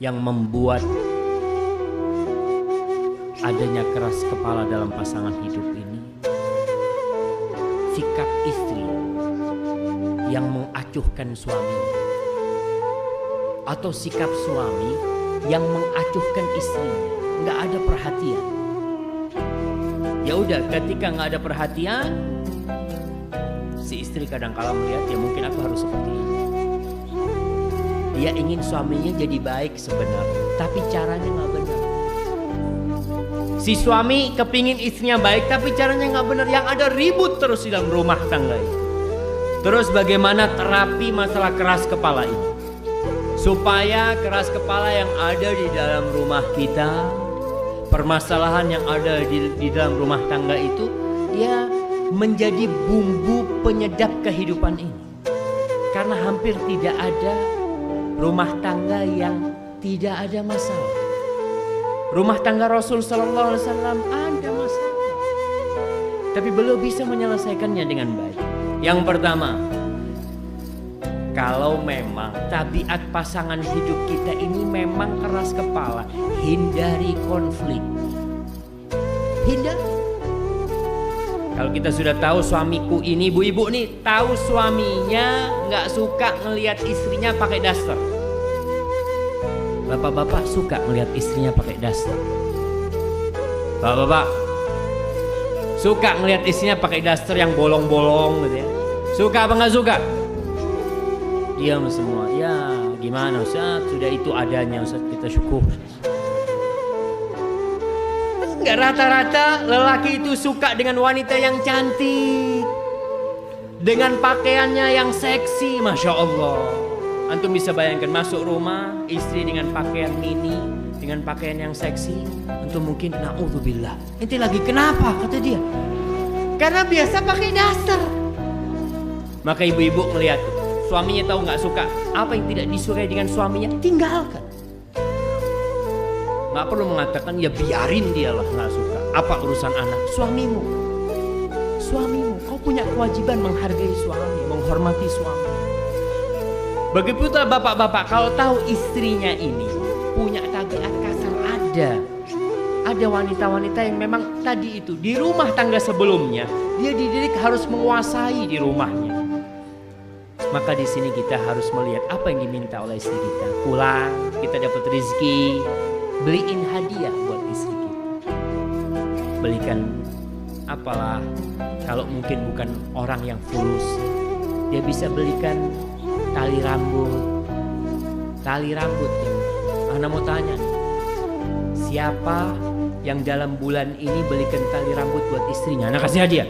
yang membuat adanya keras kepala dalam pasangan hidup ini, sikap istri yang mengacuhkan suami, atau sikap suami yang mengacuhkan istrinya, nggak ada perhatian. Ya udah, ketika nggak ada perhatian, si istri kadang-kala melihat, ya mungkin aku harus seperti ini. Dia ingin suaminya jadi baik sebenarnya, tapi caranya nggak benar. Si suami kepingin istrinya baik, tapi caranya nggak benar. Yang ada ribut terus di dalam rumah tangga ini. Terus bagaimana terapi masalah keras kepala ini? Supaya keras kepala yang ada di dalam rumah kita, permasalahan yang ada di dalam rumah tangga itu, ya menjadi bumbu penyedap kehidupan ini. Karena hampir tidak ada rumah tangga yang tidak ada masalah. Rumah tangga Rasul Sallallahu Alaihi Wasallam ada masalah, tapi belum bisa menyelesaikannya dengan baik. Yang pertama, kalau memang tabiat pasangan hidup kita ini memang keras kepala, hindari konflik. Hindari. Kalau kita sudah tahu suamiku ini, ibu-ibu nih tahu suaminya nggak suka ngelihat istrinya pakai daster. Bapak-bapak suka melihat istrinya pakai daster. Bapak-bapak suka melihat istrinya pakai daster yang bolong-bolong gitu ya. Suka apa nggak suka? Diam semua. Ya gimana Ustaz? Sudah itu adanya Ustaz, kita syukur. Enggak, rata-rata lelaki itu suka dengan wanita yang cantik, dengan pakaiannya yang seksi, Masya Allah. Antum bisa bayangkan masuk rumah, istri dengan pakaian mini, dengan pakaian yang seksi. Antum mungkin, na'udzubillah, ente lagi kenapa? Kata dia, karena biasa pakai daster. Maka ibu-ibu ngelihat suaminya tahu nggak suka, apa yang tidak disukai dengan suaminya, tinggalkan. Nggak perlu mengatakan, ya biarin dialah nggak suka. Apa urusan anak? Suamimu, kau punya kewajiban menghargai suami, menghormati suami. Begitu pula bapak-bapak, kalau tahu istrinya ini punya tabiat kasar, ada wanita-wanita yang memang tadi itu di rumah tangga sebelumnya dia dididik harus menguasai di rumahnya. Maka di sini kita harus melihat apa yang diminta oleh istri kita. Pulang, kita dapat rezeki, beliin hadiah buat istri kita. Belikan apalah, kalau mungkin bukan orang yang fulus, dia bisa belikan tali rambut ya. Ana mau tanya, siapa yang dalam bulan ini belikan tali rambut buat istrinya? Ana kasih hadiah.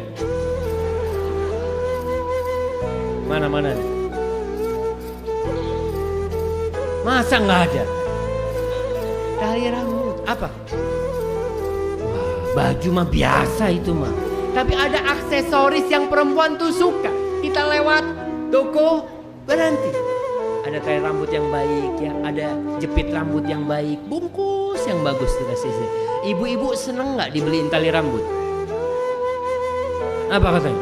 Mana? Masa nggak ada? Tali rambut apa? Wah, baju mah biasa itu mah. Tapi ada aksesoris yang perempuan tuh suka. Kita lewat toko, berhenti, ada tali rambut yang baik ya, ada jepit rambut yang baik, bungkus yang bagus dikasih. Ibu-ibu seneng nggak dibeliin tali rambut? Apa katanya?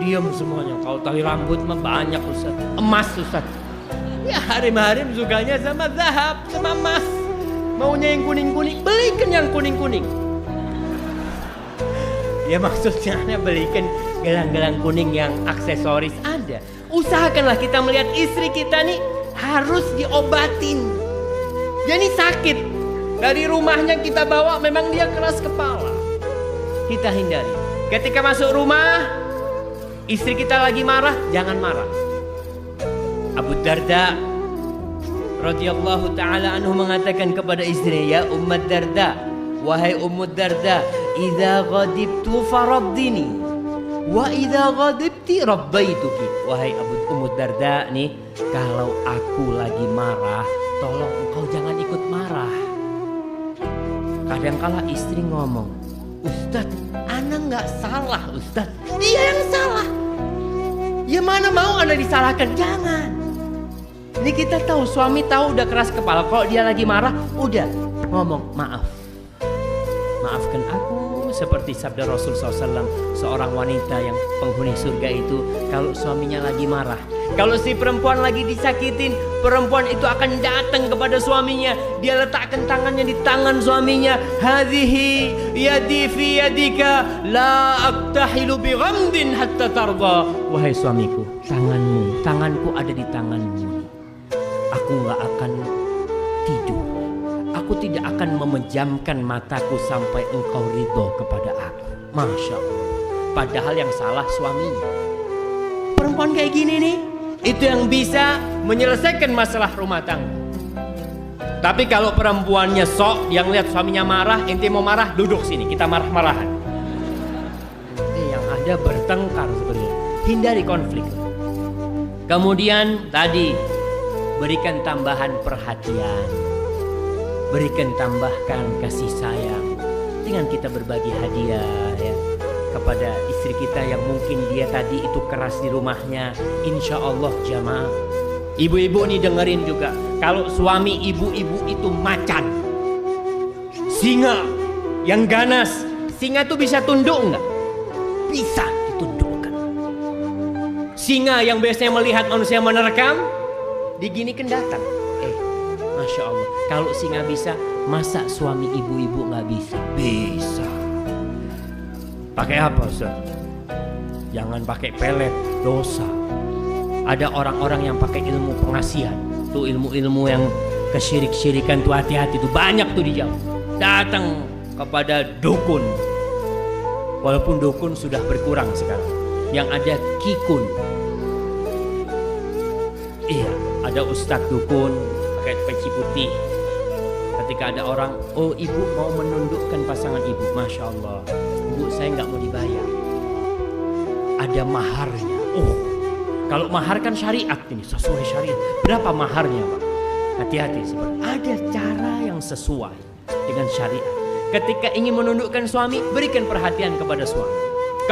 Diam semuanya. Kalau tali rambut mah banyak Ustaz, emas Ustaz. Ya harim-harim sukanya sama zahab, sama emas. Maunya yang kuning-kuning, belikan yang kuning-kuning. Ya maksudnya belikan gelang-gelang kuning yang aksesoris ada. Usahakanlah kita melihat istri kita nih harus diobatin. Dia nih sakit. Dari rumahnya kita bawa, memang dia keras kepala. Kita hindari. Ketika masuk rumah, istri kita lagi marah, jangan marah. Abu Darda radhiyallahu ta'ala anhu mengatakan kepada istrinya, ya Ummat Darda, wahai Ummud Darda, idza ghadibtu faraddini wa idza ghadibti rabbaituki. Wahai Ummud Darda nih, kalau aku lagi marah, tolong engkau jangan ikut marah. Kadangkala istri ngomong, Ustadz, ana nggak salah Ustadz, dia yang salah. Ya mana mau ana disalahkan, jangan. Ini kita tahu, suami tahu udah keras kepala. Kalau dia lagi marah, udah ngomong maaf, maafkan aku Seperti sabda Rasul SAW, seorang wanita yang penghuni surga itu kalau suaminya lagi marah, kalau si perempuan lagi disakitin, perempuan itu akan datang kepada suaminya. Dia letakkan tangannya di tangan suaminya. Hadhihi yadi fi yadika la aktahilu bi ghamdin hatta tarda. Wahai suamiku, tanganmu, tanganku ada di tanganmu. Aku gak akan tidur. Aku tidak akan memejamkan mataku sampai engkau ridho kepada aku. Masya Allah. Padahal yang salah suaminya. Perempuan kayak gini nih, itu yang bisa menyelesaikan masalah rumah tangga. Tapi kalau perempuannya sok, yang lihat suaminya marah, ente mau marah, duduk sini, kita marah-marahan. Yang ada bertengkar sebenarnya. Hindari konflik. Kemudian tadi, berikan tambahan perhatian. Berikan tambahkan kasih sayang dengan kita berbagi hadiah ya, kepada istri kita yang mungkin dia tadi itu keras di rumahnya. Insya Allah jamaah, ibu-ibu nih dengerin juga, kalau suami ibu-ibu itu macan, singa yang ganas. Singa tuh bisa tunduk nggak? Bisa ditundukkan. Singa yang biasanya melihat manusia menerkam, diginikan datang. Masya Allah, kalau singa bisa, masa suami ibu-ibu nggak bisa? Bisa. Pakai apa Ustaz? Jangan pakai pelet, dosa. Ada orang-orang yang pakai ilmu pengasihan, tuh ilmu-ilmu yang kesyirik-syirikan tuh hati-hati tuh banyak tuh dijauh. Datang kepada dukun, walaupun dukun sudah berkurang sekarang. Yang ada kikun. Iya, ada ustadz dukun pakai peci putih. Ketika ada orang, oh ibu mau menundukkan pasangan ibu, masya Allah, ibu saya nggak mau dibayar, ada maharnya. Oh, kalau mahar kan syariat ini, sesuai syariat. Berapa maharnya Pak? Hati-hati, ada cara yang sesuai dengan syariat. Ketika ingin menundukkan suami, berikan perhatian kepada suami.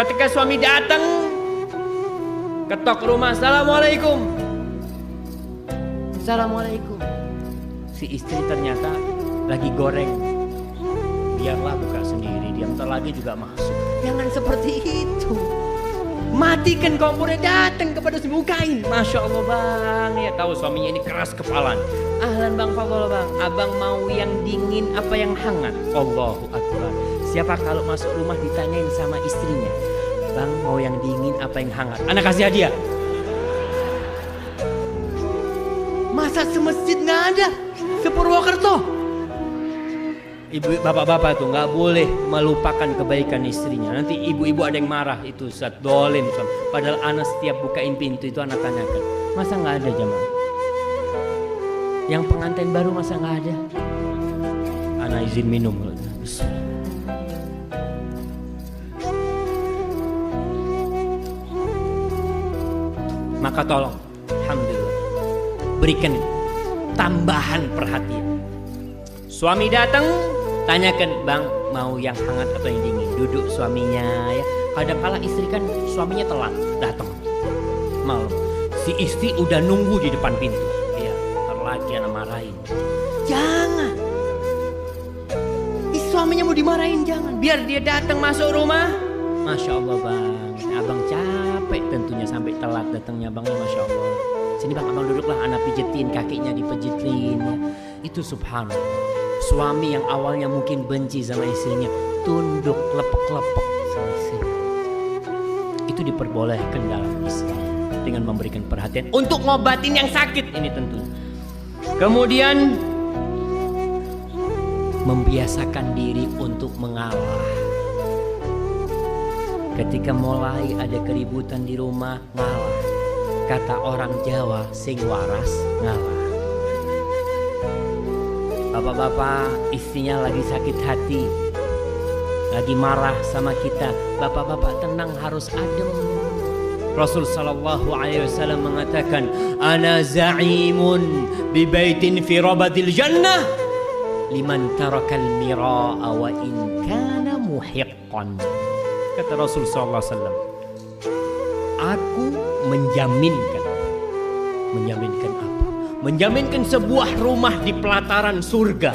Ketika suami datang, ketok rumah, assalamualaikum, assalamualaikum. Si istri ternyata lagi goreng, biarlah buka sendiri, dia bentar lagi juga masuk. Jangan seperti itu. Matikan kompornya, datang kepada si bukain. Masya Allah bang, ya tahu suaminya ini keras kepalan. Ahlan bang, fadol bang, abang mau yang dingin apa yang hangat? Allahu Akbar. Siapa kalau masuk rumah ditanyain sama istrinya, bang mau yang dingin apa yang hangat? Anak kasih hadiah. Masa semasjid nggak ada? Sepurwokerto. Ibu, bapak-bapak tuh nggak boleh melupakan kebaikan istrinya. Nanti ibu-ibu ada yang marah, itu Ustaz dolim. Padahal anak setiap bukain pintu itu anak tanyakan, masa nggak ada jamaah? Yang pengantin baru masa nggak ada? Anak izin minum. Maka tolong, alhamdulillah, berikan tambahan perhatian. Suami datang, tanyakan, bang mau yang hangat atau yang dingin? Duduk suaminya ya. Kadang-kala istri kan suaminya telat datang malam, si istri udah nunggu di depan pintu. Ya, ntar lagi anak marahin. Jangan, suaminya mau dimarahin jangan. Biar dia datang masuk rumah. Masya Allah bang, abang capek tentunya sampai telat datangnya bangnya. Masya Allah. Sini bang, abang duduklah, anak pijetin kakinya, dipijetin ya. Itu subhanallah. Suami yang awalnya mungkin benci sama istrinya, tunduk, lepek-lepek sama istrinya. Itu diperbolehkan dalam Islam dengan memberikan perhatian untuk ngobatin yang sakit ini tentu. Kemudian membiasakan diri untuk mengalah. Ketika mulai ada keributan di rumah, ngalah. Kata orang Jawa, sing waras ngalah. Bapak-bapak istrinya lagi sakit hati, lagi marah sama kita, bapak-bapak tenang, harus adem. Rasul sallallahu alaihi wasallam mengatakan, ana za'imun bi baitin fi rabadil jannah liman tarakal mira'a wa in kana muhiqqan. Kata Rasul sallallahu alaihi wasallam, aku menjaminkan apa? Menjaminkan sebuah rumah di pelataran surga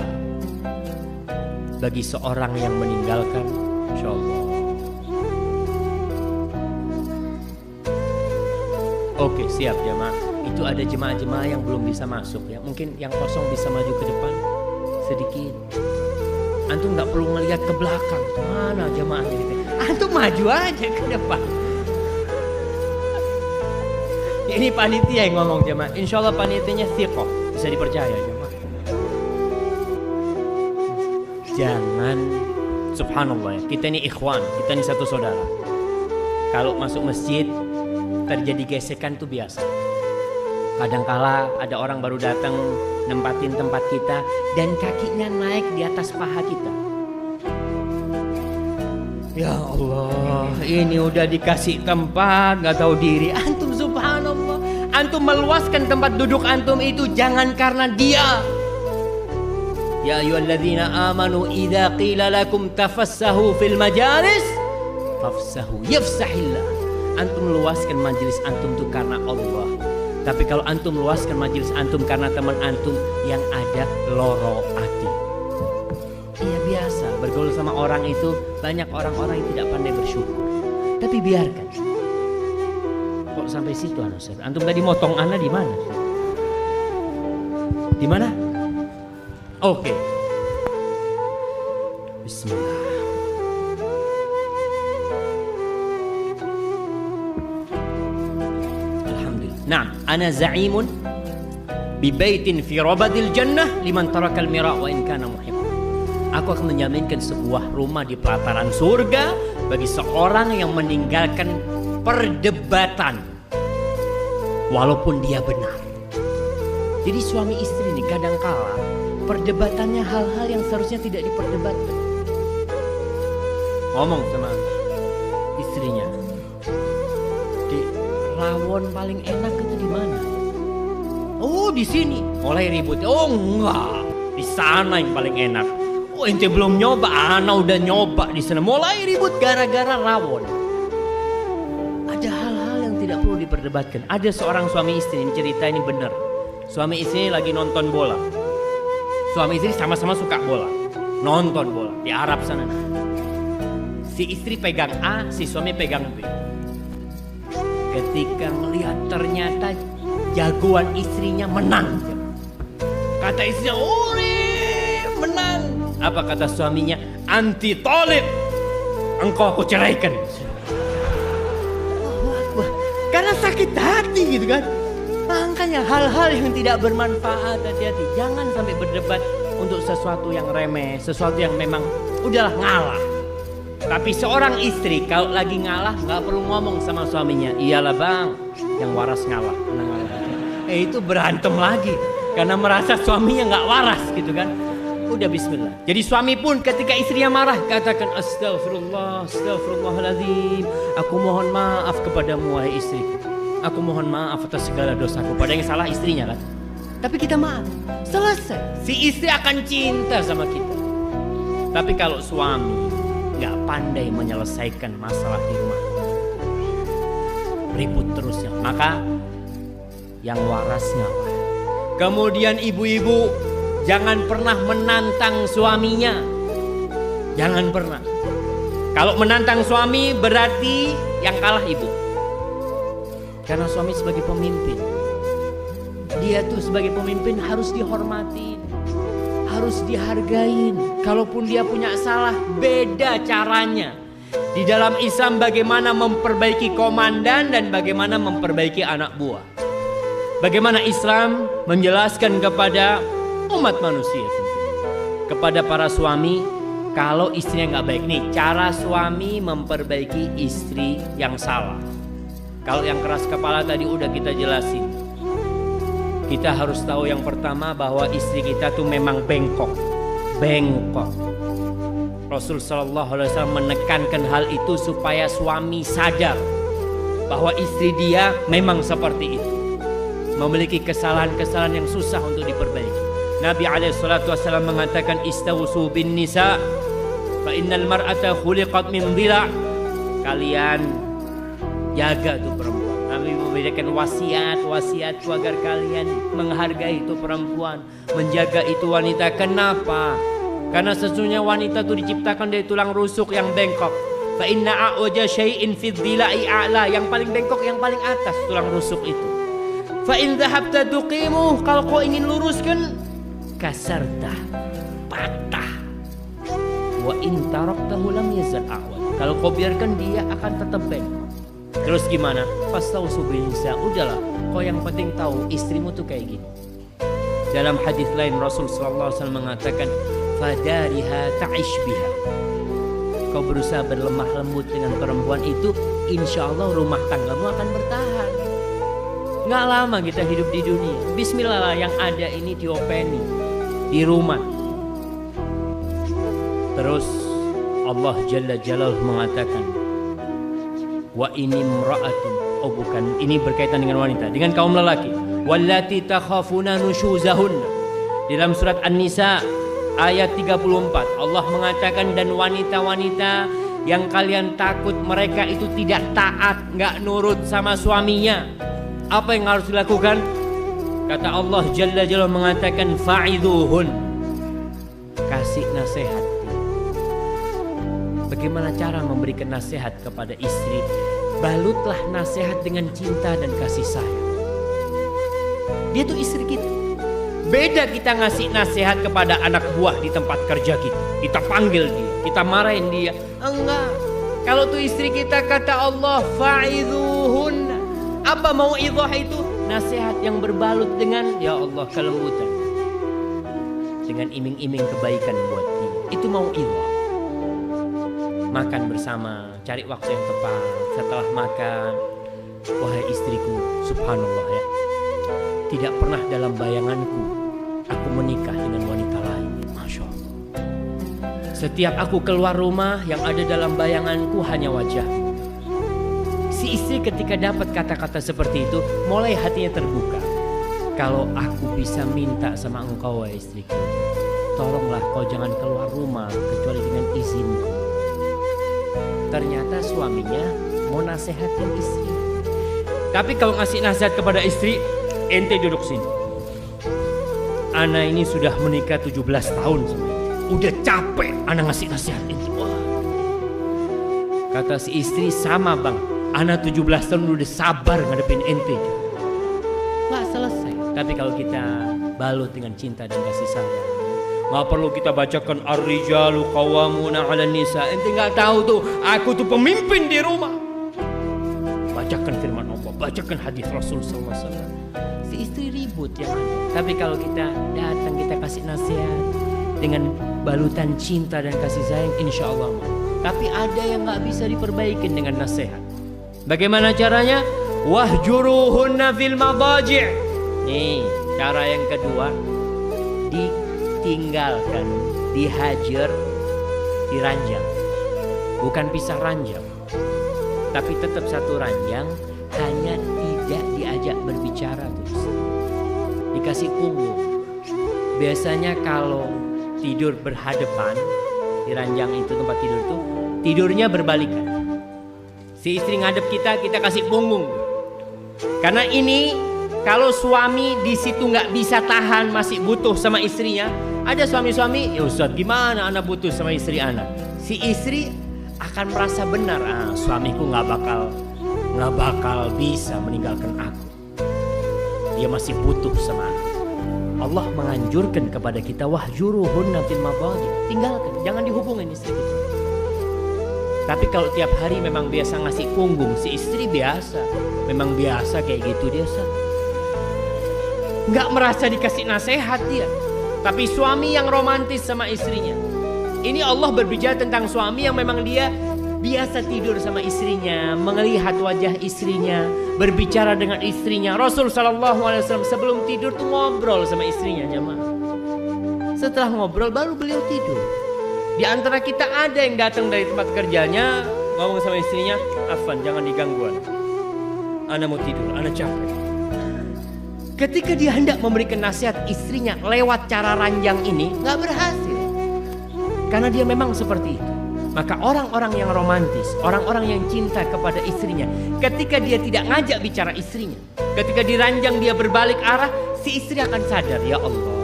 bagi seorang yang meninggalkan Masya Allah. Oke, siap jemaah. Itu ada jemaah-jemaah yang belum bisa masuk ya. Mungkin yang kosong bisa maju ke depan sedikit. Antum nggak perlu melihat ke belakang. Mana jemaahnya gitu. Antum maju aja ke depan. Ini panitia yang ngomong jemaah. Insya Allah panitianya thiqah, bisa dipercaya jemaah. Jangan, subhanallah ya, kita ini ikhwan, kita ini satu saudara. Kalau masuk masjid terjadi gesekan itu biasa. Kadangkala ada orang baru datang nempatin tempat kita dan kakinya naik di atas paha kita. Ya Allah, ini udah dikasih tempat nggak tahu diri. Antum subhanallah, antum meluaskan tempat duduk antum itu jangan karena dia. Ya ayyuhalladzina amanu idza qila lakum tafassahu fil majalis fafsahu yafsahillah. Antum meluaskan majelis antum itu karena Allah. Tapi kalau antum meluaskan majelis antum karena teman antum, yang ada loro hati. Iya biasa, bergaul sama orang itu banyak orang-orang yang tidak pandai bersyukur. Tapi biarkan. Kok sampai situ Ustaz? Antum tadi motong ana di mana? Di mana? Oke. Bismillah. Nah, ana za'imun bi baitin fi rabadil jannah liman tarakal mira' wa in kana muhib. Aku akan menjaminkan sebuah rumah di pelataran surga bagi seorang yang meninggalkan perdebatan walaupun dia benar. Jadi suami istri ini kadangkala perdebatannya hal-hal yang seharusnya tidak diperdebatkan. Ngomong sama istrinya, rawon paling enak itu di mana? Oh di sini. Mulai ribut. Oh enggak, di sana yang paling enak. Oh ente belum nyoba, ana udah nyoba di sana. Mulai ribut gara-gara rawon. Ada hal-hal yang tidak perlu diperdebatkan. Ada seorang suami istri, ini cerita ini benar. Suami istri lagi nonton bola. Suami istri sama-sama suka bola, nonton bola di Arab sana. Si istri pegang A, si suami pegang B. Ketika melihat ternyata jagoan istrinya menang, kata istrinya, "Uri, menang." Apa kata suaminya? "Anti tolib, engkau aku ceraikan." Wah, karena sakit hati gitu kan. Makanya hal-hal yang tidak bermanfaat, hati-hati. Jangan sampai berdebat untuk sesuatu yang remeh, sesuatu yang memang udahlah ngalah. Tapi seorang istri kalau lagi ngalah nggak perlu ngomong sama suaminya, "Iyalah bang, yang waras ngalah." Itu berantem lagi karena merasa suaminya nggak waras gitu kan. Udah bismillah. Jadi suami pun ketika istrinya marah katakan, "Astagfirullah, astagfirullahaladzim. Aku mohon maaf kepadamu wahai istriku. Aku mohon maaf atas segala dosaku." Padahal yang salah istrinya kan. Tapi kita maaf, selesai. Si istri akan cinta sama kita. Tapi kalau suami nggak pandai menyelesaikan masalah di rumah, ribut terus ya, maka yang waras ngalah. Kemudian ibu-ibu jangan pernah menantang suaminya. Jangan pernah. Kalau menantang suami berarti yang kalah ibu. Karena suami sebagai pemimpin, dia tuh sebagai pemimpin harus dihormatin, harus dihargain. Kalaupun dia punya salah, beda caranya. Di dalam Islam bagaimana memperbaiki komandan dan bagaimana memperbaiki anak buah. Bagaimana Islam menjelaskan kepada umat manusia, kepada para suami, kalau istrinya nggak baik. Nih cara suami memperbaiki istri yang salah. Kalau yang keras kepala tadi udah kita jelasin. Kita harus tahu yang pertama bahwa istri kita tuh memang bengkok. Rasul Shallallahu Alaihi Wasallam menekankan hal itu supaya suami sadar bahwa istri dia memang seperti itu, memiliki kesalahan-kesalahan yang susah untuk diperbaiki. Nabi SAW mengatakan, "Istawsu bin nisa, fa innal mar'ata khuliqat min dhila." Kalian jaga tuh perempuan. Nabi memberikan wasiat agar kalian menghargai itu perempuan, menjaga itu wanita. Kenapa? Karena sesungguhnya wanita itu diciptakan dari tulang rusuk yang bengkok. Fa inna a'waja syai'in fid dhila'i a'la, yang paling bengkok yang paling atas tulang rusuk itu. Fa in dhahabta tuqimuh, kalau kau ingin luruskan, kasarta, patah. Wa in taraktahu lam yazal a'waj, kalau kau biarkan dia akan tetap bengkok. Terus gimana? Fastausu bin nisa, udahlah, kau yang penting tahu istrimu tuh kayak gini. Dalam hadis lain Rasul sallallahu alaihi wasallam mengatakan, fadariha ta'ish biha. Kau berusaha berlemah lembut dengan perempuan itu, insya Allah rumah tanggamu akan bertahan. Nggak lama kita hidup di dunia. Bismillah lah, yang ada ini diopeni di rumah. Terus Allah Jalla Jalaluhu mengatakan, wa ini imra'atun, oh bukan, ini berkaitan dengan wanita, dengan kaum lelaki. Wallati takhafuna nusyuzahunna. Dalam surat An-Nisa ayat 34 Allah mengatakan, dan wanita-wanita yang kalian takut mereka itu tidak taat, nggak nurut sama suaminya, apa yang harus dilakukan? Kata Allah Jalla Jalaluhu mengatakan, fa'idhuhun, kasih nasihat. Bagaimana cara memberikan nasihat kepada istri? Balutlah nasihat dengan cinta dan kasih sayang. Dia tuh istri kita. Beda kita ngasih nasihat kepada anak buah di tempat kerja kita. Kita panggil dia, kita marahin dia. Enggak. Kalau tuh istri kita, kata Allah, fa'idhuhun. Apa mau idhah itu? Nasihat yang berbalut dengan, ya Allah, kelembutan. Dengan iming-iming kebaikan buat dia. Itu mau idhah. Makan bersama, cari waktu yang tepat. Setelah makan, wahai istriku, subhanallah ya, tidak pernah dalam bayanganku aku menikah dengan wanita lain. Masya Allah. Setiap aku keluar rumah, yang ada dalam bayanganku hanya wajah. Si istri ketika dapat kata-kata seperti itu, mulai hatinya terbuka. Kalau aku bisa minta sama engkau, wahai istriku, tolonglah kau jangan keluar rumah kecuali dengan izinku. Ternyata suaminya mau nasihatin istri. Tapi kalau ngasih nasihat kepada istri, ente duduk sini. Ana ini sudah menikah 17 tahun sama ente. Udah capek ana ngasih nasihat ente. Wah. Kata si istri, sama bang, ana 17 tahun udah sabar ngadepin ente. Gak selesai. Tapi kalau kita balut dengan cinta dan kasih sayang, gak perlu kita bacakan ar-rijalu qawwamuna 'alan nisa. Ente gak tahu tuh, aku tuh pemimpin di rumah. Bacakan firman Allah, bacakan hadis Rasul sallallahu alaihi wasallam. Si istri ribut yang ada. Tapi kalau kita datang, kita kasih nasihat dengan balutan cinta dan kasih sayang, insya Allah. Tapi ada yang gak bisa diperbaikin dengan nasihat. Bagaimana caranya? Wahjuruhunna fil madaji'. Nih, cara yang kedua, ditinggalkan, dihajar, diranjang. Bukan pisah ranjang, tapi tetap satu ranjang, hanya tidak diajak berbicara terus. Dikasih punggung. Biasanya kalau tidur berhadapan, di ranjang itu tempat tidur itu, tidurnya berbalikan. Si istri ngadep kita, kita kasih punggung. Karena ini, kalau suami di situ nggak bisa tahan, masih butuh sama istrinya. Ada suami-suami, ya Ustaz, gimana anak butuh sama istri anak? Si istri akan merasa benar, suamiku nggak bakal bisa meninggalkan aku. Dia masih butuh sama aku. Allah menganjurkan kepada kita, wahjuruhunna fil madaji'. Tinggalkan, jangan dihubungin istri kita. Tapi kalau tiap hari memang biasa ngasih punggung, si istri biasa, memang biasa kayak gitu dia, nggak merasa dikasih nasihat dia. Tapi suami yang romantis sama istrinya, ini Allah berbicara tentang suami yang memang dia biasa tidur sama istrinya, melihat wajah istrinya, berbicara dengan istrinya. Rasul SAW sebelum tidur tuh ngobrol sama istrinya, jemaah. Setelah ngobrol baru beliau tidur. Di antara kita ada yang datang dari tempat kerjanya, ngomong sama istrinya, Afan jangan digangguan, ana mau tidur, ana capek. Ketika dia hendak memberikan nasihat istrinya lewat cara ranjang ini, gak berhasil. Karena dia memang seperti itu. Maka orang-orang yang romantis, orang-orang yang cinta kepada istrinya, ketika dia tidak ngajak bicara istrinya, ketika diranjang dia berbalik arah, si istri akan sadar, ya Allah,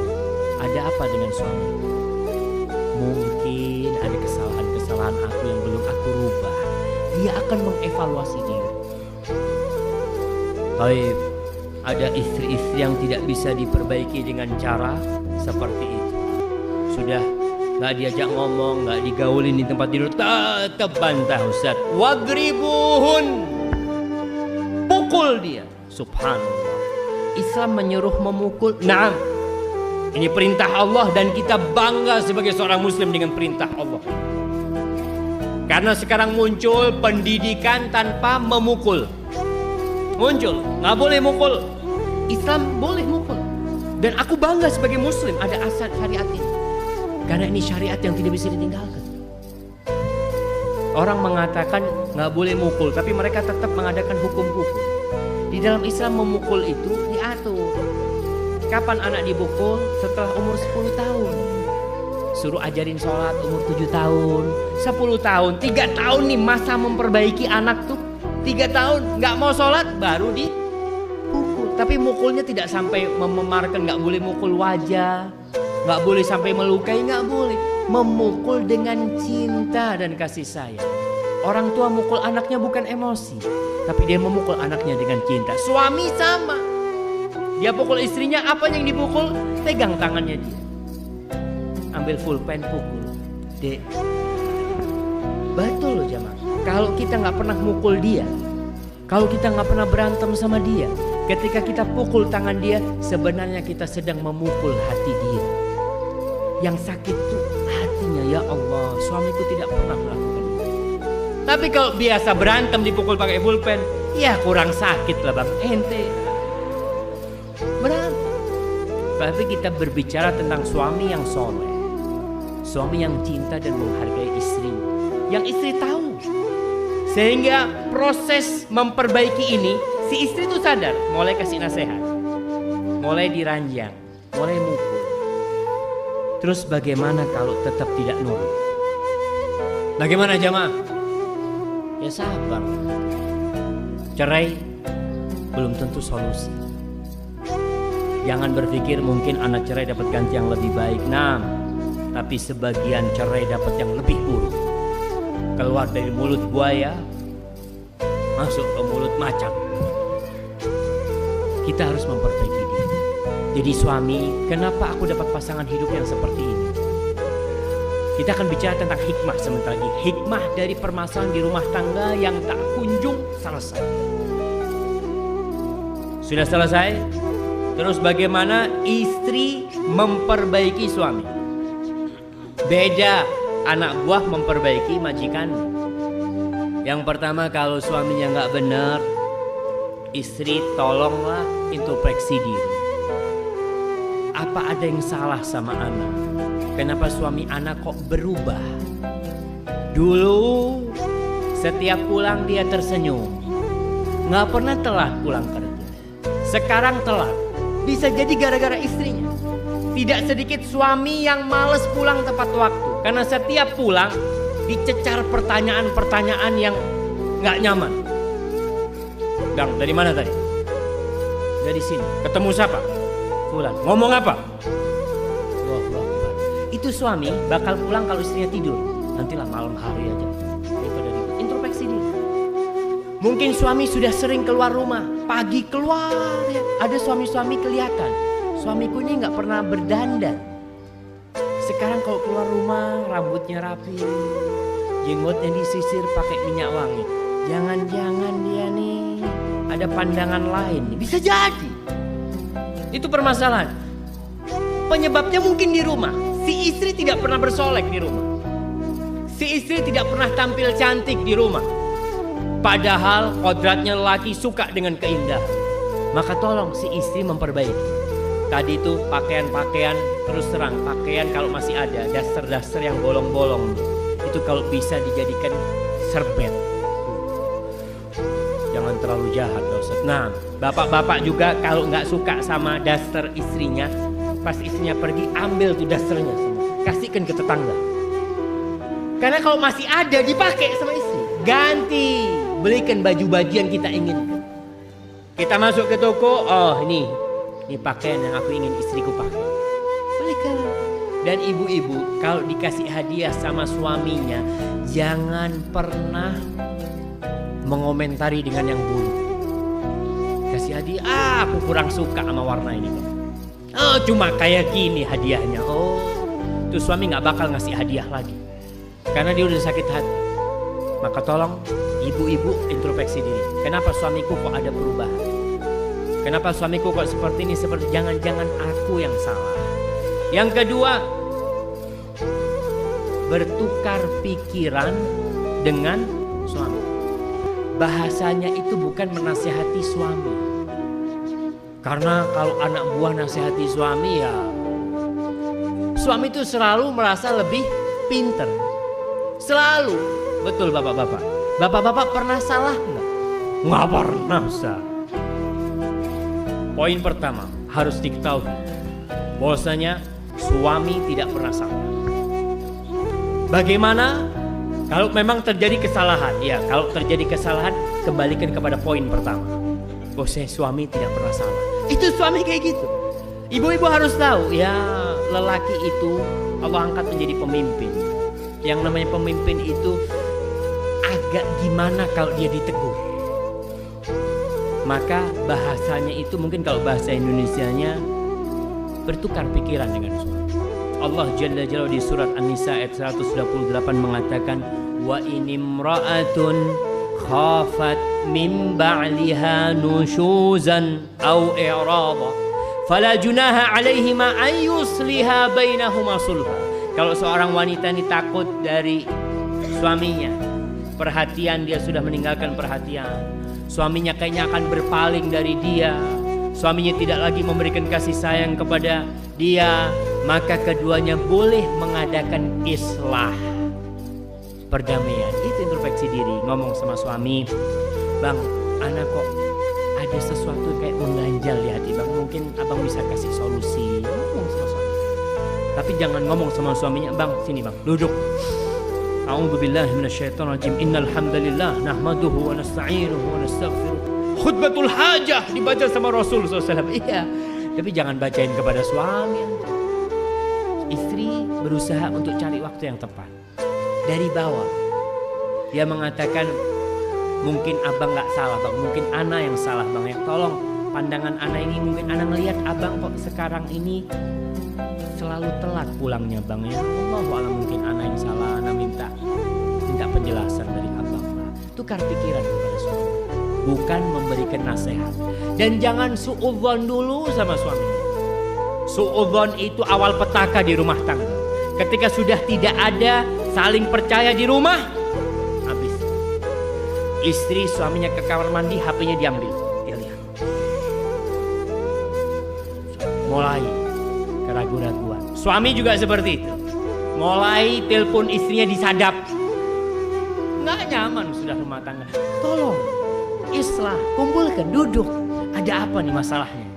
ada apa dengan suami? mungkin ada kesalahan-kesalahan aku yang belum aku rubah. Dia akan mengevaluasi diri. Baik, ada istri-istri yang tidak bisa diperbaiki dengan cara seperti itu. Sudah gak diajak ngomong, gak digaulin di tempat tidur, tetap bantah Ustaz. Wadribuhun, pukul dia. Subhanallah, Islam menyuruh memukul. Nah, ini perintah Allah dan kita bangga sebagai seorang muslim dengan perintah Allah. Karena sekarang muncul pendidikan tanpa memukul. Muncul, gak boleh mukul. Islam boleh mukul. Dan aku bangga sebagai muslim ada asas syariat ini. Karena ini syariat yang tidak bisa ditinggalkan. Orang mengatakan gak boleh mukul, tapi mereka tetap mengadakan hukum pukul. Di dalam Islam memukul itu diatur. Kapan anak dipukul? Setelah umur 10 tahun. Suruh ajarin sholat umur 7 tahun, 10 tahun, 3 tahun nih masa memperbaiki anak tuh. 3 tahun gak mau sholat baru dipukul. Tapi mukulnya tidak sampai memamarkan, gak boleh mukul wajah, gak boleh sampai melukai, gak boleh. Memukul dengan cinta dan kasih sayang. Orang tua mukul anaknya bukan emosi, tapi dia memukul anaknya dengan cinta. Suami sama, dia pukul istrinya, apa yang dipukul? Pegang tangannya dia, ambil pulpen pukul. Dek, betul loh jamaah. Kalau kita gak pernah mukul dia, kalau kita gak pernah berantem sama dia, ketika kita pukul tangan dia, sebenarnya kita sedang memukul hati dia. Yang sakit tuh hatinya. Ya Allah, suamiku tidak pernah melakukan itu. Tapi kalau biasa berantem dipukul pakai pulpen, ya kurang sakit lah bang, ente berantem. Tapi kita berbicara tentang suami yang soleh, suami yang cinta dan menghargai istri, yang istri tahu. Sehingga proses memperbaiki ini, si istri tuh sadar, mulai kasih nasihat, mulai diranjang, mulai mukul. Terus bagaimana kalau tetap tidak nurut? Bagaimana jamaah? Ya sabar. Cerai belum tentu solusi. Jangan berpikir mungkin anak cerai dapat ganti yang lebih baik. Nah, tapi sebagian cerai dapat yang lebih buruk. Keluar dari mulut buaya, masuk ke mulut macan. Kita harus memperbaiki diri. Jadi suami, kenapa aku dapat pasangan hidup yang seperti ini? Kita akan bicara tentang hikmah sebentar lagi. Hikmah dari permasalahan di rumah tangga yang tak kunjung selesai. Sudah selesai? Terus bagaimana istri memperbaiki suami? Beda anak buah memperbaiki majikan. Yang pertama, kalau suaminya gak benar, istri tolonglah introspeksi diri. Apa ada yang salah sama anak? Kenapa suami anak kok berubah? Dulu setiap pulang dia tersenyum, gak pernah telat pulang kerja. Sekarang telat, bisa jadi gara-gara istrinya. Tidak sedikit suami yang males pulang tepat waktu, karena setiap pulang dicecar pertanyaan-pertanyaan yang gak nyaman. Bang, dari mana tadi? Dari sini. Ketemu siapa? Pulang. Ngomong apa? Wah. Itu suami bakal pulang kalau istrinya tidur. Nantilah malam hari aja. Daripada introspeksi diri. Mungkin suami sudah sering keluar rumah, pagi keluar ya. Ada suami-suami kelihatan, suamiku ini nggak pernah berdandan. Sekarang kalau keluar rumah rambutnya rapi, jenggotnya disisir pakai minyak wangi. Jangan-jangan dia nih ada pandangan lain. Bisa jadi. Itu permasalahan. Penyebabnya mungkin di rumah. Si istri tidak pernah bersolek di rumah. Si istri tidak pernah tampil cantik di rumah. Padahal kodratnya lelaki suka dengan keindahan. Maka tolong si istri memperbaiki. Tadi itu pakaian-pakaian, terus terang pakaian kalau masih ada, daster-daster yang bolong-bolong, itu kalau bisa dijadikan serbet. Jangan terlalu jahat Ustaz. Nah, bapak-bapak juga kalau nggak suka sama daster istrinya, pas istrinya pergi ambil tuh dasternya semua, kasihkan ke tetangga. Karena kalau masih ada dipakai sama istri, ganti, belikan baju-baju yang kita inginkan. Kita masuk ke toko, oh ini pakaian yang aku ingin istriku pakai, belikan. Dan ibu-ibu kalau dikasih hadiah sama suaminya, jangan pernah mengomentari dengan yang buruk. Kasih hadiah, aku kurang suka sama warna ini. Oh, cuma kayak gini hadiahnya. Oh, tuh suami gak bakal ngasih hadiah lagi, karena dia udah sakit hati. Maka tolong ibu-ibu introspeksi diri. Kenapa suamiku kok ada perubahan? Kenapa suamiku kok seperti ini? Seperti jangan-jangan aku yang salah. Yang kedua, bertukar pikiran dengan suami. Bahasanya itu bukan menasihati suami. Karena kalau anak buah nasihati suami, ya suami itu selalu merasa lebih pinter. Selalu. Betul bapak-bapak. Bapak-bapak pernah salah enggak? Nggak pernah salah. Poin pertama harus diketahui bahwasanya suami tidak pernah salah. Bagaimana kalau memang terjadi kesalahan? Ya, kalau terjadi kesalahan kembalikan kepada poin pertama. Bahwasanya suami tidak pernah salah. Itu suami kayak gitu. Ibu-ibu harus tahu ya, lelaki itu Allah angkat menjadi pemimpin. Yang namanya pemimpin itu agak gimana kalau dia ditegur. Maka bahasanya itu mungkin kalau bahasa Indonesianya bertukar pikiran dengan suami. Allah Jalla Jalla di surat An-Nisa ayat 128 mengatakan, wa inimra'atun khafat min ba'liha nusyuzan aw i'rada fala junaha 'alaihima an yusliha bainahuma sulha. Kalau seorang wanita ini takut dari suaminya, perhatian, dia sudah meninggalkan perhatian, suaminya kayaknya akan berpaling dari dia, suaminya tidak lagi memberikan kasih sayang kepada dia, maka keduanya boleh mengadakan islah, perdamaian. Itu introspeksi diri, ngomong sama suami, bang, anak kok ada sesuatu kayak mengganjal di hati bang, mungkin abang bisa kasih solusi. Ngomong sama suami. Tapi jangan ngomong sama suaminya, bang sini bang, duduk. A'udzubillahi minasyaitonirrajim. Innal hamdalillah nahmaduhu wa nasta'inuhu wa nastaghfiruh. Khutbatul hajah dibaca sama Rasul SAW. Iya, tapi jangan bacain kepada suami. Istri berusaha untuk cari waktu yang tepat. Dari bawah dia mengatakan, mungkin abang gak salah bang, mungkin ana yang salah bang, ya tolong pandangan ana ini, mungkin ana ngelihat abang kok sekarang ini selalu telat pulangnya bang, ya Allahu'alam, mungkin ana yang salah, ana minta penjelasan dari abang. Tukar pikiran kepada suami, bukan memberikan nasihat. Dan jangan suudzon dulu sama suami. Suudzon itu awal petaka di rumah tangga. Ketika sudah tidak ada saling percaya di rumah, habis. Istri suaminya ke kamar mandi, HP-nya diambil, dia lihat. Mulai keraguan-raguan. Suami juga seperti itu. Mulai telepon istrinya disadap. Nggak nyaman sudah rumah tangga. Tolong islah, kumpulkan, duduk. Ada apa nih masalahnya?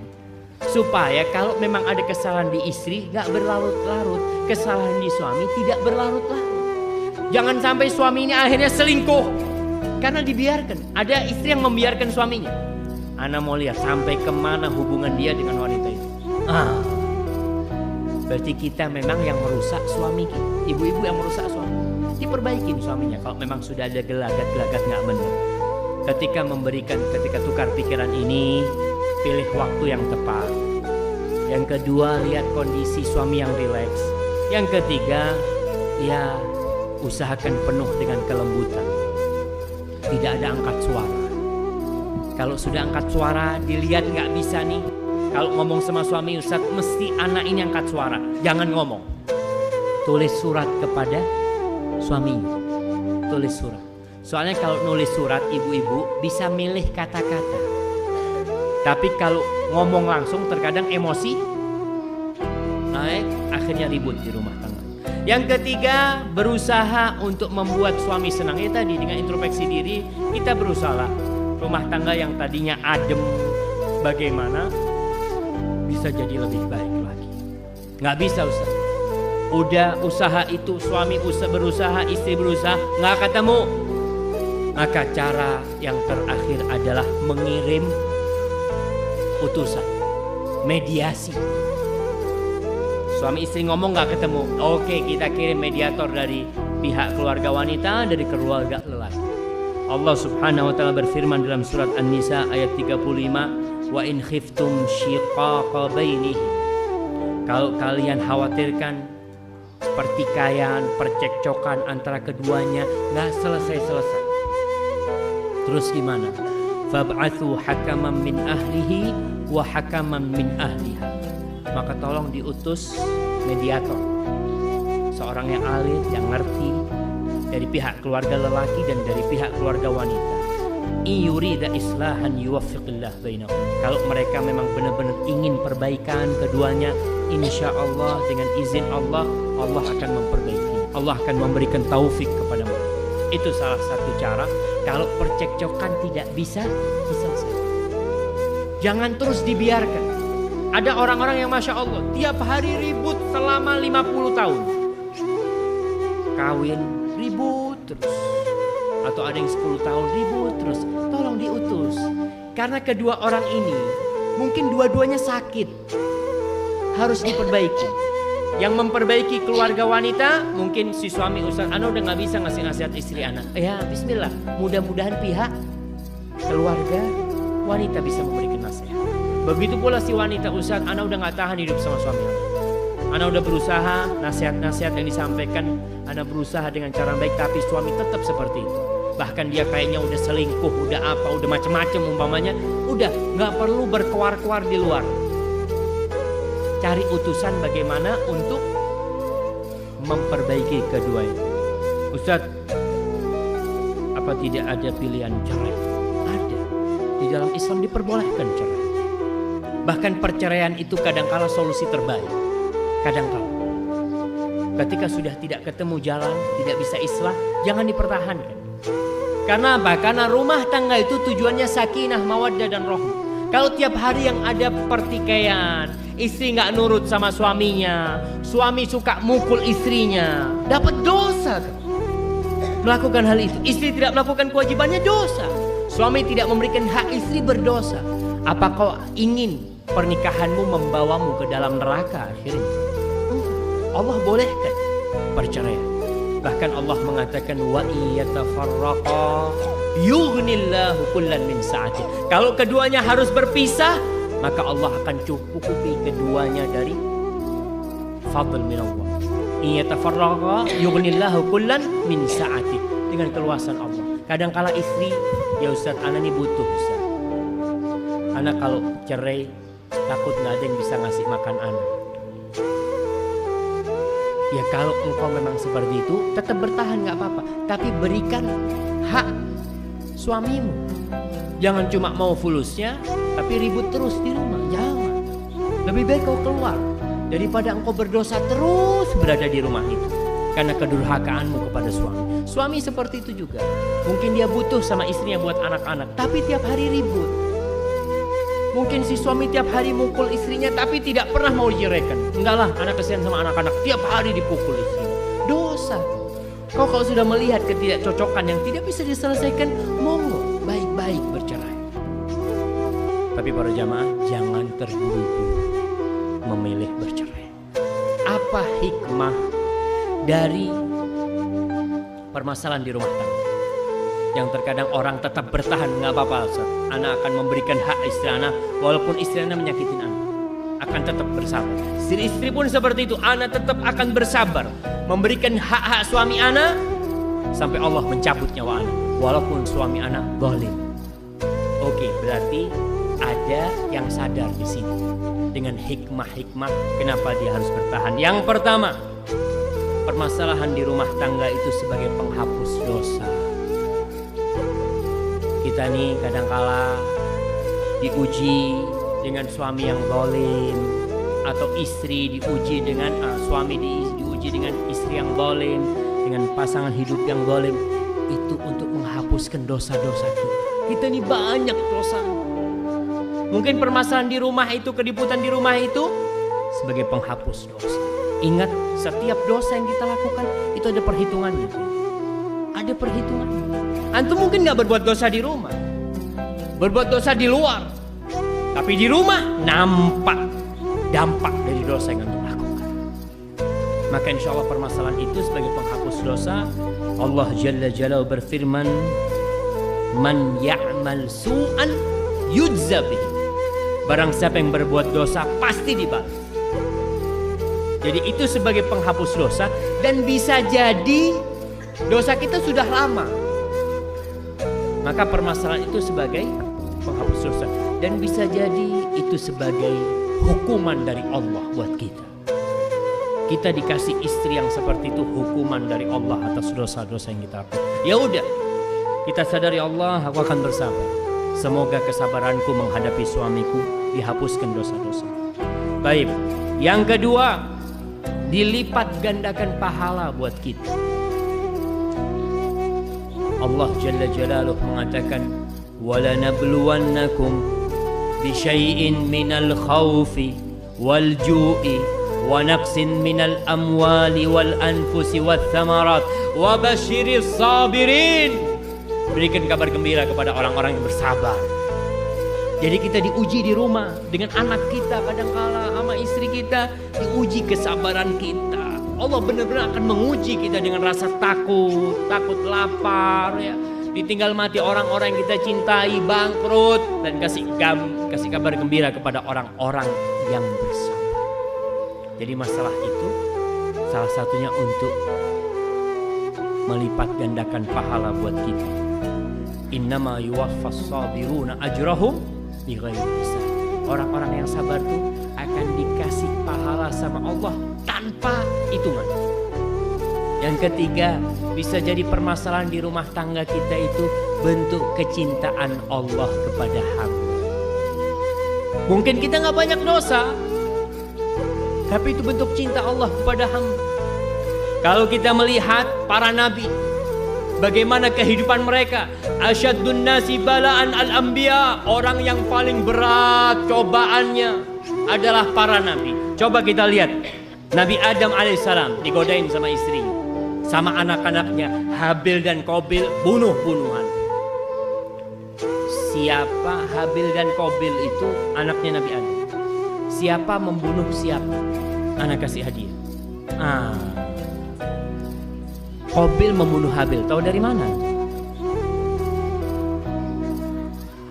Supaya kalau memang ada kesalahan di istri gak berlarut-larut, kesalahan di suami tidak berlarut-larut. Jangan sampai suami ini akhirnya selingkuh karena dibiarkan. Ada istri yang membiarkan suaminya. Ana mau lihat sampai kemana hubungan dia dengan wanita itu. Berarti kita memang yang merusak suami kita. Ibu-ibu yang merusak suami. Diperbaikin suaminya kalau memang sudah ada gelagat-gelagat gak benar. Ketika tukar pikiran ini, pilih waktu yang tepat. Yang kedua, lihat kondisi suami yang rileks. Yang ketiga, ya usahakan penuh dengan kelembutan. Tidak ada angkat suara. Kalau sudah angkat suara, dilihat nggak bisa nih. Kalau ngomong sama suami, Ustaz, mesti anak ini angkat suara. Jangan ngomong. Tulis surat kepada suaminya. Tulis surat. Soalnya kalau nulis surat, ibu-ibu bisa milih kata-kata. Tapi kalau ngomong langsung terkadang emosi naik, akhirnya ribut di rumah tangga. Yang ketiga, berusaha untuk membuat suami senang. Ya tadi dengan introspeksi diri, kita berusaha rumah tangga yang tadinya adem, bagaimana bisa jadi lebih baik lagi. Nggak bisa Ustaz. Udah usaha itu, suami berusaha, istri berusaha, nggak ketemu. Maka cara yang terakhir adalah mengirim utusan, mediasi. Suami istri ngomong gak ketemu. Oke, kita kirim mediator dari pihak keluarga wanita, dari keluarga lelaki. Allah subhanahu wa ta'ala berfirman dalam surat An-Nisa ayat 35, wa in khiftum shiqaqa bainihi. Kalau kalian khawatirkan pertikaian, percekcokan antara keduanya gak selesai-selesai, terus gimana? Fab'athu hakaman min ahlihi wa hakaman min ahliha. Maka tolong diutus mediator, seorang yang alim, yang ngerti, dari pihak keluarga lelaki dan dari pihak keluarga wanita. Iyurida islahan yuwaffiqillah bainahum. Kalau mereka memang benar-benar ingin perbaikan keduanya, insya Allah dengan izin Allah, Allah akan memperbaiki. Allah akan memberikan taufik kepada mereka. Itu salah satu cara kalau percekcokan tidak bisa diselesaikan. Jangan terus dibiarkan. Ada orang-orang yang Masya Allah tiap hari ribut selama 50 tahun. Kawin ribut terus. Atau ada yang 10 tahun ribut terus. Tolong diutus. Karena kedua orang ini mungkin dua-duanya sakit, harus diperbaiki. Yang memperbaiki keluarga wanita, mungkin si suami, Ustaz Ana udah gak bisa ngasih nasihat istri Ana. Ya bismillah, mudah-mudahan pihak keluarga wanita bisa memberikan nasihat. Begitu pula si wanita, Ustaz Ana udah gak tahan hidup sama suami Ana udah berusaha, nasihat-nasihat yang disampaikan Ana berusaha dengan cara baik, tapi suami tetap seperti itu. Bahkan dia kayaknya udah selingkuh, udah apa, udah macam-macam umpamanya. Udah gak perlu berkuar-kuar di luar. Cari utusan bagaimana untuk memperbaiki keduanya. Ustaz, apa tidak ada pilihan cerai? Ada. Di dalam Islam diperbolehkan cerai. Bahkan perceraian itu kadangkala solusi terbaik. Kadangkala ketika sudah tidak ketemu jalan, tidak bisa islah, jangan dipertahankan. Karena apa? Karena rumah tangga itu tujuannya sakinah, mawaddah dan rahmah. Kalau tiap hari yang ada pertikaian, istri gak nurut sama suaminya, suami suka mukul istrinya, dapat dosa. Melakukan hal itu, istri tidak melakukan kewajibannya, dosa. Suami tidak memberikan hak istri, berdosa. Apa kau ingin pernikahanmu membawamu ke dalam neraka akhirnya? Allah bolehkan perceraian. Bahkan Allah mengatakan wa iyatafarraqa yughnillahu kullan min sa'ati. Kalau keduanya harus berpisah, maka Allah akan cukupi keduanya dari fadl min Allah. Iyatafarraqa yughnillahu kullan min sa'ati, dengan keluasan Allah. Kadangkala istri, ya Ustaz, ana nih butuh Ustaz. Ana kalau cerai takut gak ada yang bisa ngasih makan anak. Ya kalau engkau memang seperti itu, tetap bertahan gak apa-apa. Tapi berikan hak suamimu. Jangan cuma mau fulusnya, tapi ribut terus di rumah. Jangan. Lebih baik kau keluar daripada engkau berdosa terus berada di rumah itu. Karena kedurhakaanmu kepada suami. Suami seperti itu juga. Mungkin dia butuh sama istrinya buat anak-anak, tapi tiap hari ribut. Mungkin si suami tiap hari mukul istrinya, tapi tidak pernah mau diceraikan. Enggak lah, anak kesian sama anak-anak, tiap hari dipukul istrinya. Dosa. Kau kalau sudah melihat ketidakcocokan yang tidak bisa diselesaikan, monggo baik-baik bercerai. Tapi para jamaah, jangan terburu-buru memilih bercerai. Apa hikmah dari permasalahan di rumah tangga? Yang terkadang orang tetap bertahan, nggak apa-apa Ustaz, anak akan memberikan hak istri anak, walaupun istri anak menyakitin anak, akan tetap bersabar. Istri pun seperti itu, anak tetap akan bersabar memberikan hak-hak suami anak sampai Allah mencabut nyawa anak, walaupun suami anak zalim. Oke, berarti ada yang sadar di sini dengan hikmah-hikmah kenapa dia harus bertahan. Yang pertama, permasalahan di rumah tangga itu sebagai penghapus dosa. Kita nih kadangkala diuji dengan suami yang zalim, atau istri diuji dengan suami diuji dengan istri yang zalim, dengan pasangan hidup yang zalim. Itu untuk menghapuskan dosa-dosa kita. Kita nih banyak dosa. Mungkin permasalahan di rumah itu, keributan di rumah itu sebagai penghapus dosa. Ingat, setiap dosa yang kita lakukan itu ada perhitungannya. Ada perhitungannya. Antum mungkin gak berbuat dosa di rumah, berbuat dosa di luar, tapi di rumah nampak dampak dari dosa yang antum lakukan. Maka insya Allah permasalahan itu sebagai penghapus dosa. Allah Jalla Jalaluhu berfirman, man ya'mal su'an yujza bihi. Barang siapa yang berbuat dosa pasti dibalas. Jadi itu sebagai penghapus dosa. Dan bisa jadi dosa kita sudah lama, maka permasalahan itu sebagai penghapus dosa. Dan bisa jadi itu sebagai hukuman dari Allah buat kita. Kita dikasih istri yang seperti itu, hukuman dari Allah atas dosa-dosa yang kita lakukan. Ya udah, kita sadari Allah, aku akan bersabar. Semoga kesabaranku menghadapi suamiku dihapuskan dosa-dosa. Baik, yang kedua, dilipat gandakan pahala buat kita. Allah Jalla Jalaluhu mengatakan, wala nabluwannakum bisyai'in minal khawfi wal ju'i wa naqsin minal amwali wal anfusi wath thamarat wa basyiris sabirin. Berikan kabar gembira kepada orang-orang yang bersabar. Jadi kita diuji di rumah dengan anak kita, kadangkala sama istri kita, diuji kesabaran kita. Allah benar-benar akan menguji kita dengan rasa takut, takut lapar, ya. Ditinggal mati orang-orang yang kita cintai, bangkrut, dan kasih kabar gembira kepada orang-orang yang bersabar. Jadi masalah itu salah satunya untuk melipat gandakan pahala buat kita. Innama yuwaffas sabiruna ajrahum bighairi hisab. Orang-orang yang sabar tuh akan dikasih pahala sama Allah tanpa hitungan. Yang ketiga, bisa jadi permasalahan di rumah tangga kita itu bentuk kecintaan Allah kepada hamba. Mungkin kita gak banyak dosa, tapi itu bentuk cinta Allah kepada hamba. Kalau kita melihat para nabi, bagaimana kehidupan mereka, asyaddun nasi bala'an al-anbiya, orang yang paling berat cobaannya adalah para nabi. Coba kita lihat, Nabi Adam alaihissalam digodain sama istrinya, sama anak-anaknya, Habil dan Qabil, bunuh-bunuhan. Siapa Habil dan Qabil itu? Anaknya Nabi Adam. Siapa membunuh siapa? Anak kasih hadiah. Qabil membunuh Habil. Tahu dari mana?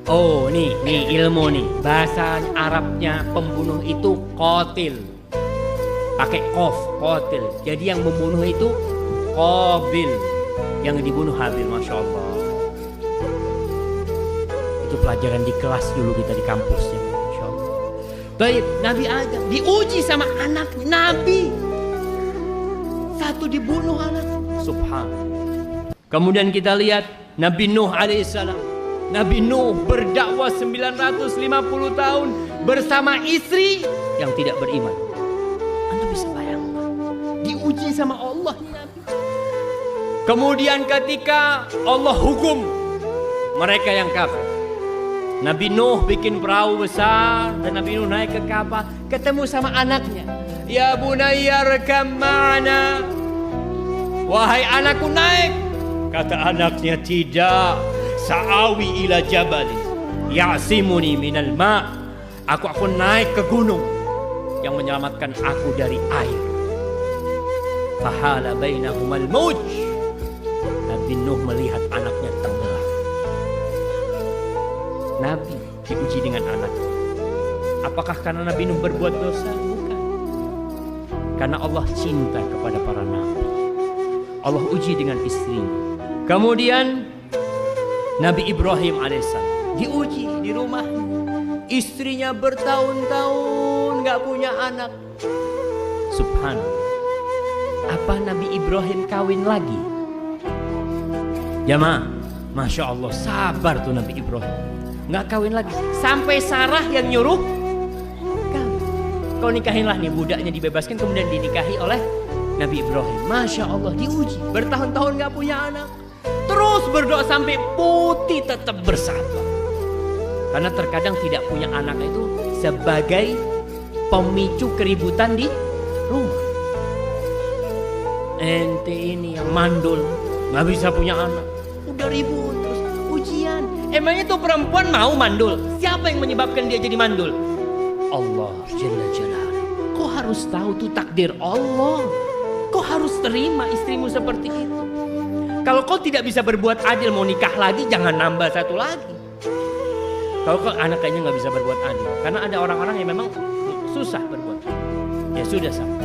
Oh, nih ilmu nih. Bahasa Arabnya pembunuh itu qatil. Pakai qaf, qatil. Jadi yang membunuh itu Qabil, yang dibunuh Habil. Masya Allah. Itu pelajaran di kelas dulu kita di kampus ya. Masya Allah. Baik, Nabi Adam diuji sama anaknya Nabi. Satu dibunuh anaknya. Subhanallah. Kemudian kita lihat Nabi Nuh alaihissalam. Nabi Nuh berdakwah 950 tahun bersama istri yang tidak beriman. Anda bisa bayangkan, diuji sama Allah Nabi. Kemudian ketika Allah hukum mereka yang kafir, Nabi Nuh bikin perahu besar dan Nabi Nuh naik ke kapal, ketemu sama anaknya. Ya bunayya rakam ma'ana. Wahai anakku, naik. Kata anaknya, tidak. Sa'awi ila jabali ya'simuni minal ma'. Aku naik ke gunung yang menyelamatkan aku dari air. Fahala bainahumal mauj. Nabi Nuh melihat anaknya tenggelam. Nabi diuji dengan anaknya. Apakah karena Nabi Nuh berbuat dosa? Bukan. Karena Allah cinta kepada para nabi. Allah uji dengan istrinya. Kemudian Nabi Ibrahim alaihissalam diuji di rumah. Istrinya bertahun-tahun gak punya anak. Subhanallah. Apa Nabi Ibrahim kawin lagi? Jamaah, Masya Allah, sabar tuh Nabi Ibrahim. Gak kawin lagi. Sampai Sarah yang nyuruh kawin. Kau nikahinlah nih budaknya, dibebaskan, kemudian dinikahi oleh Nabi Ibrahim. Masya Allah, diuji. Bertahun-tahun gak punya anak. Terus berdoa sampai putih, tetap bersabar. Karena terkadang tidak punya anak itu sebagai pemicu keributan di rumah. Ente ini yang mandul, gak bisa punya anak, udah ribut terus ujian. Emangnya tuh perempuan mau mandul? Siapa yang menyebabkan dia jadi mandul? Allah Jalla Jalaluhu. Kau harus tahu tuh takdir Allah. harus terima istrimu seperti itu. Kalau kau tidak bisa berbuat adil, mau nikah lagi, jangan nambah satu lagi. Kalau kau anak kayaknya nggak bisa berbuat adil, karena ada orang-orang yang memang susah berbuat adil. Ya sudah sabar.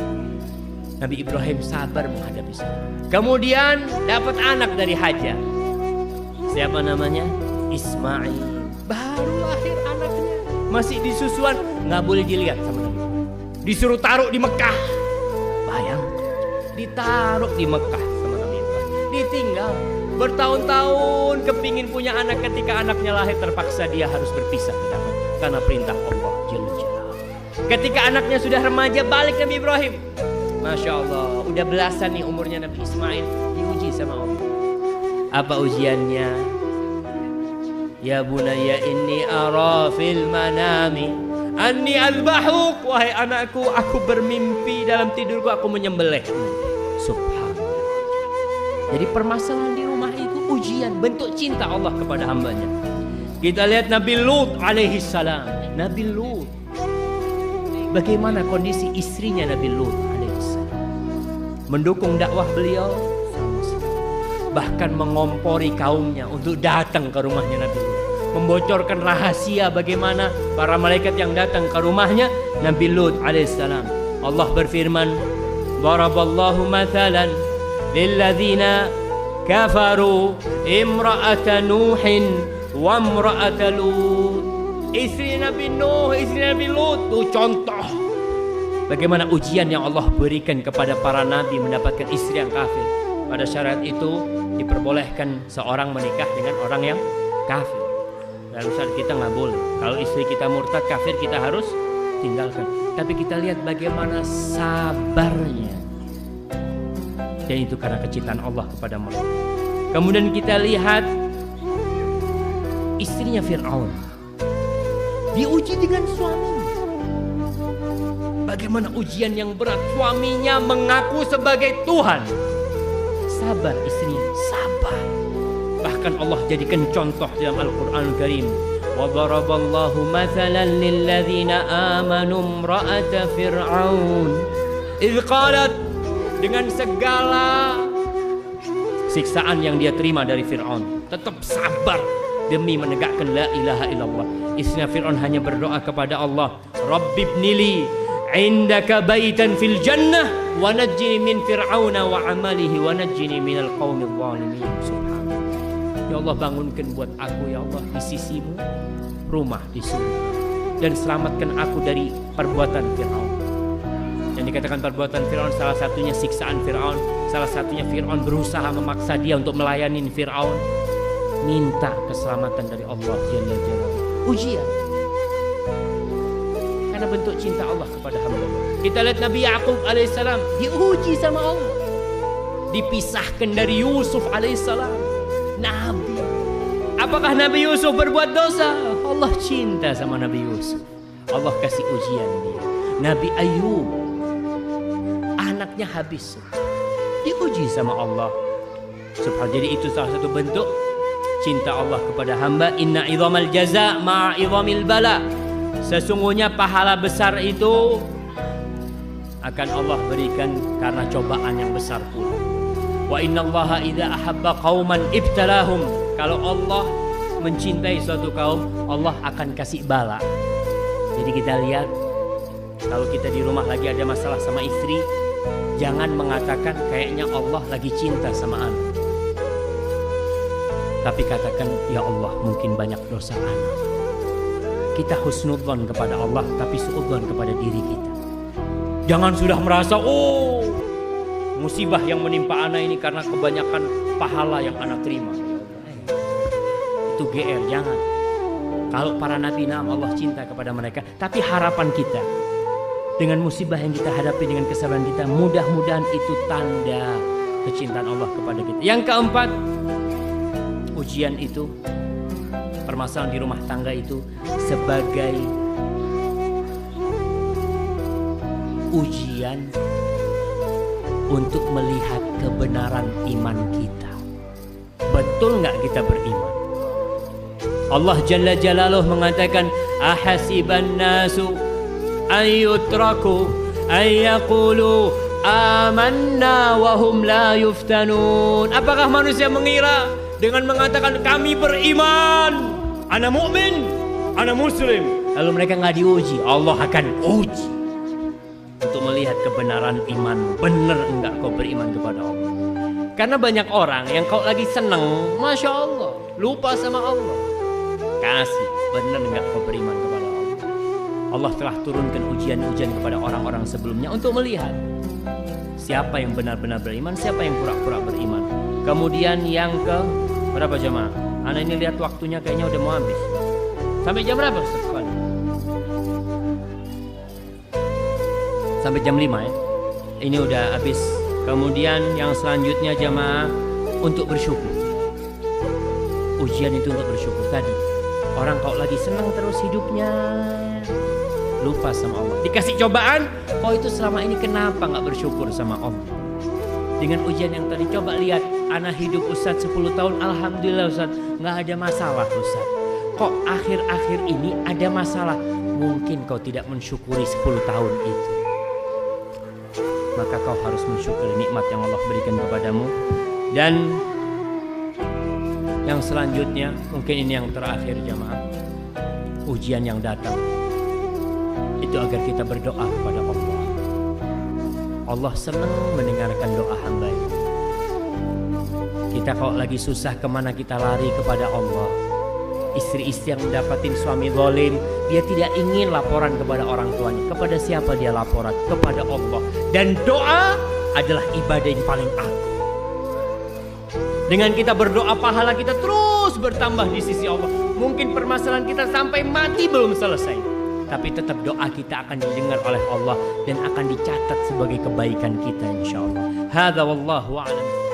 Nabi Ibrahim sabar menghadapi Sarah. Kemudian dapat anak dari Hajar. Siapa namanya? Ismail. Baru lahir anaknya, masih di susuan, nggak boleh dilihat sama Nabi. Disuruh taruh di Mekah. Bayang, ditaruh di Mekah sama Nabi Ibrahim. Ditinggal bertahun-tahun, kepingin punya anak, ketika anaknya lahir terpaksa dia harus berpisah karena perintah Allah Jalla Jalla. Ketika anaknya sudah remaja, balik Nabi Ibrahim. Masya Allah, udah belasan nih umurnya Nabi Ismail, diuji sama Allah. Apa ujiannya? Ya bunayya inni ara fil manami anni albahuk. Wahai anakku, aku bermimpi dalam tidurku aku menyembelih. Subhanallah. Jadi permasalahan di rumah itu ujian, bentuk cinta Allah kepada hambanya. Kita lihat Nabi Lut alaihi salam. Nabi Lut, bagaimana kondisi istrinya Nabi Lut alaihi salam? Mendukung dakwah beliau, bahkan mengompori kaumnya untuk datang ke rumahnya Nabi Lut, membocorkan rahasia bagaimana para malaikat yang datang ke rumahnya Nabi Lut alaihissalam. Allah berfirman, daraballahu mathalan lilladzina kafaru imra'ata nuhin wa imra'ata lut. Istri Nabi Nuh, istri Nabi Lut itu contoh bagaimana ujian yang Allah berikan kepada para nabi mendapatkan istri yang kafir. Pada syariat itu diperbolehkan seorang menikah dengan orang yang kafir. Dalam syariat kita nggak boleh. Kalau istri kita murtad kafir, kita harus tinggalkan. Tapi kita lihat bagaimana sabarnya. Dan itu karena kecintaan Allah kepada mereka. Kemudian kita lihat istrinya Fir'aun, diuji dengan suaminya. Bagaimana ujian yang berat. Suaminya mengaku sebagai Tuhan. Sabar istrinya, sabar. Bahkan Allah jadikan contoh dalam Al-Quran Karim. Wa daraballahu mathalan lilladzina amanu imra'ata fir'aun idh qalat, dengan segala siksaan yang dia terima dari Fir'aun, tetap sabar demi menegakkan la ilaha illallah. Istrinya Fir'aun hanya berdoa kepada Allah, Rabbibnili indaka baitan fil jannah wa najjini min fir'auna wa amalihi wa najjini minal qaumil zalimin. Subhanallah. Ya Allah, bangunkan buat aku ya Allah di sisimu rumah di surga, dan selamatkan aku dari perbuatan Fir'aun. Yang dikatakan perbuatan Fir'aun salah satunya siksaan Fir'aun, salah satunya Fir'aun berusaha memaksa dia untuk melayani Fir'aun. Minta keselamatan dari Allah Jalla Jalla. Ujian karena bentuk cinta Allah kepada hamba. Kita lihat Nabi Yaqub alaihissalam diuji sama Allah, dipisahkan dari Yusuf alaihissalam. Nabi, apakah Nabi Yusuf berbuat dosa? Allah cinta sama Nabi Yusuf, Allah kasih ujian dia. Nabi Ayub, anaknya habis, diuji sama Allah Subhanahu. Jadi itu salah satu bentuk cinta Allah kepada hamba. Inna idhamal jaza ma'a idhamil bala. Sesungguhnya pahala besar itu akan Allah berikan karena cobaan yang besar pula. Wa innallaha idza ahabba qauman ibtalahum. Kalau Allah mencintai suatu kaum, Allah akan kasih bala. Jadi kita lihat, kalau kita di rumah lagi ada masalah sama istri, jangan mengatakan kayaknya Allah lagi cinta sama anak. Tapi katakan, ya Allah mungkin banyak dosa anak. Kita husnudzon kepada Allah, tapi suudzon kepada diri kita. Jangan sudah merasa, oh musibah yang menimpa anak ini karena kebanyakan pahala yang anak terima. Itu GR, jangan. Kalau para nabi Allah cinta kepada mereka, tapi harapan kita dengan musibah yang kita hadapi, dengan kesabaran kita, mudah-mudahan itu tanda kecintaan Allah kepada kita. Yang keempat, ujian itu, permasalahan di rumah tangga itu sebagai ujian untuk melihat kebenaran iman kita. Betul nggak kita beriman? Allah Jalla Jalaluh mengatakan, ahasiban nasu ayyutraku ayyaqulu amanna wa hum la yuftanun. Apakah manusia mengira dengan mengatakan kami beriman, ana mukmin, ana muslim, lalu mereka nggak diuji? Allah akan uji untuk melihat kebenaran iman. Benar enggak kau beriman kepada Allah? Karena banyak orang yang kau lagi seneng, masya Allah, lupa sama Allah. Kasih, benar enggak kau beriman kepada Allah? Allah telah turunkan ujian-ujian kepada orang-orang sebelumnya untuk melihat siapa yang benar-benar beriman, siapa yang pura-pura beriman. Kemudian yang ke berapa jemaah? Ana ini lihat waktunya kayaknya udah mau habis. Sampai jam berapa Ustaz? Sampai jam 5 ya. Ini udah habis. Kemudian yang selanjutnya jemaah, untuk bersyukur. Ujian itu untuk bersyukur tadi. Orang kau lagi senang terus hidupnya, lupa sama Allah. Dikasih cobaan, kau itu selama ini kenapa nggak bersyukur sama Allah? Dengan ujian yang tadi, coba lihat, anak hidup Ustaz 10 tahun, alhamdulillah Ustaz, nggak ada masalah Ustaz. Kok akhir-akhir ini ada masalah? Mungkin kau tidak mensyukuri 10 tahun itu. Maka kau harus mensyukuri nikmat yang Allah berikan kepadamu. Dan yang selanjutnya, mungkin ini yang terakhir jamaah, ujian yang datang itu agar kita berdoa kepada Allah. Allah senang mendengarkan doa hamba. Kita kalau lagi susah, kemana kita lari? Kepada Allah. Istri-istri yang mendapatkan suami zalim, dia tidak ingin laporan kepada orang tuanya. Kepada siapa dia laporan? Kepada Allah. Dan doa adalah ibadah yang paling agung. Dengan kita berdoa, pahala kita terus bertambah di sisi Allah. Mungkin permasalahan kita sampai mati belum selesai, tapi tetap doa kita akan didengar oleh Allah dan akan dicatat sebagai kebaikan kita, insya Allah. Hadza wallahu a'lam.